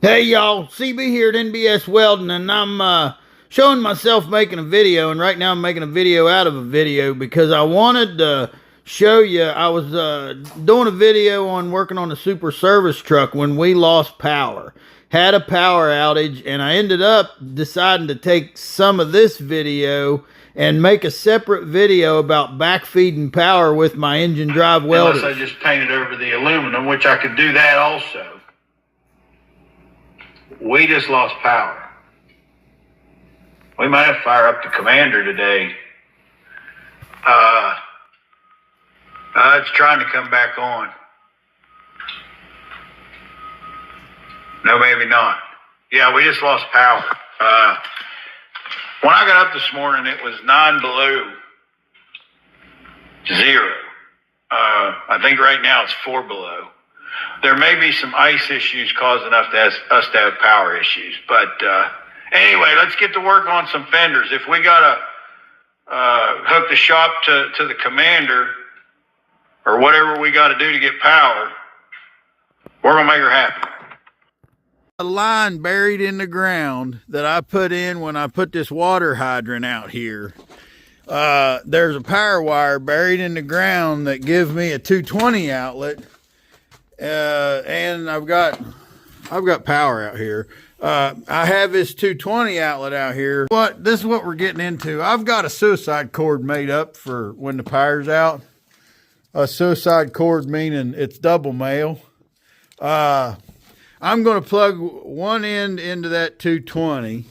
Hey y'all, CB here at NBS Welding, and I'm showing myself making a video, and right now I'm making a video out of a video because I wanted to show you. I was doing a video on working on a super service truck when we lost power. Had a power outage, and I ended up deciding to take some of this video and make a separate video about backfeeding power with my engine drive welders. Unless I just painted over the aluminum, which I could do that also. We just lost power. We might have to fire up the commander today. It's trying to come back on. No, maybe not. Yeah, we just lost power. When I got up this morning, it was 9 below 0. I think right now it's 4 below. There may be some ice issues causing us to have power issues. But anyway, let's get to work on some fenders. If we got to hook the shop to the commander or whatever we got to do to get power, we're going to make her happy. A line buried in the ground that I put in when I put this water hydrant out here. There's a power wire buried in the ground that gives me a 220 outlet. And I've got power out here. I have this 220 outlet out here. This is what we're getting into. I've got a suicide cord made up for when the power's out. A suicide cord meaning it's double male. I'm going to plug one end into that 220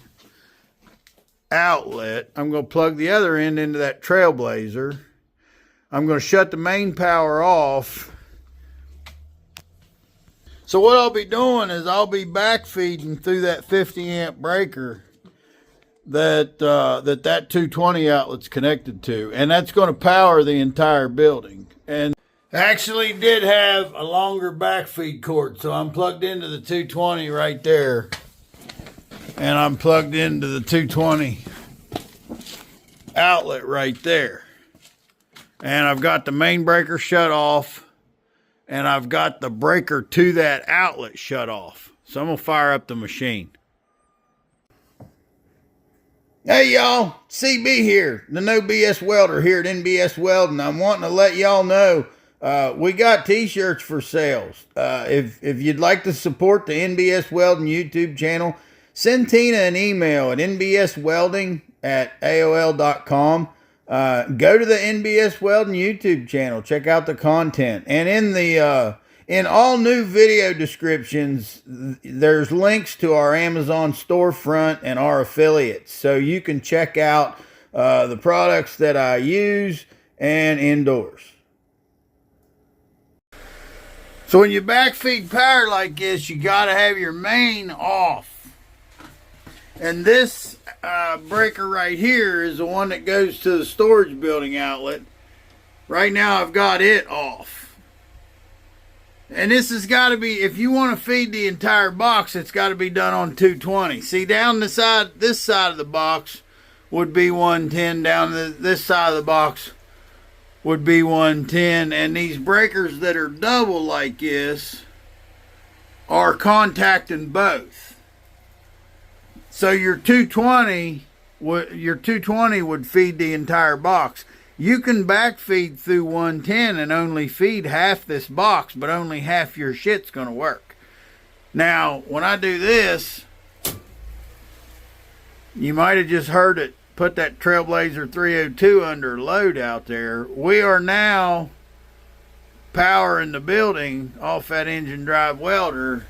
outlet. I'm going to plug the other end into that Trailblazer. I'm going to shut the main power off. So what I'll be doing is I'll be backfeeding through that 50 amp breaker that 220 outlet's connected to, and that's going to power the entire building. And actually did have a longer backfeed cord, so I'm plugged into the 220 right there, and I'm plugged into the 220 outlet right there, and I've got the main breaker shut off. And I've got the breaker to that outlet shut off. So I'm going to fire up the machine. Hey y'all, CB here, the No BS welder here at NBS Welding. I'm wanting to let y'all know we got t-shirts for sales. If you'd like to support the NBS Welding YouTube channel, send Tina an email at nbswelding@aol.com. Go to the NBS Welding YouTube channel. Check out the content. And in all new video descriptions, there's links to our Amazon storefront and our affiliates. So you can check out the products that I use and endorse. So when you backfeed power like this, you got to have your main off. And this breaker right here is the one that goes to the storage building outlet. Right now I've got it off. And this has got to be, if you want to feed the entire box, it's got to be done on 220. See, down the side, this side of the box would be 110. Down this side of the box would be 110. And these breakers that are double like this are contacting both. So your 220 would feed the entire box. You can backfeed through 110 and only feed half this box, but only half your shit's going to work. Now, when I do this, you might have just heard it put that Trailblazer 302 under load out there. We are now powering the building off that engine drive welder.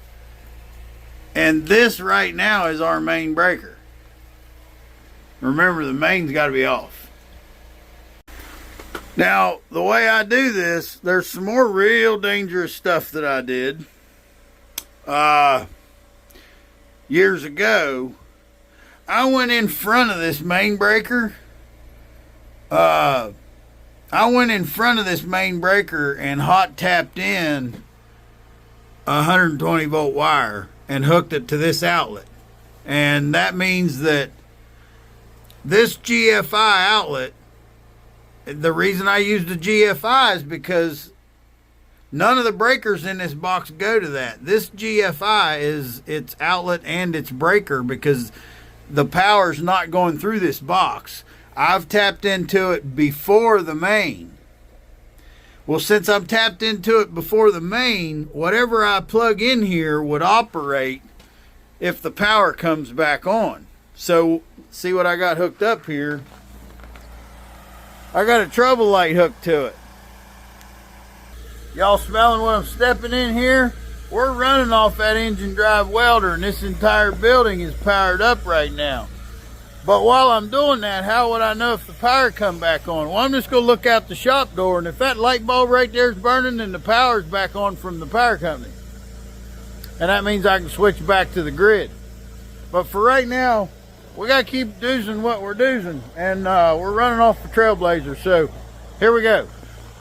And this right now is our main breaker. Remember, the main's got to be off. Now, the way I do this, there's some more real dangerous stuff that I did. Years ago, I went in front of this main breaker. And hot tapped in a 120 volt wire and hooked it to this outlet. And that means that this GFI outlet, the reason I use the GFI is because None of the breakers in this box go to that. This GFI is its outlet and its breaker because the power's not going through this box. I've tapped into it before the main. Well, since I'm tapped into it before the main, whatever I plug in here would operate if the power comes back on. So, see what I got hooked up here? I got a trouble light hooked to it. Y'all smelling what I'm stepping in here? We're running off that engine drive welder, and this entire building is powered up right now. But while I'm doing that, how would I know if the power come back on? Well, I'm just going to look out the shop door, and if that light bulb right there is burning, then the power's back on from the power company. And that means I can switch back to the grid. But for right now, we got to keep doing what we're doing, and we're running off the Trailblazer. So here we go.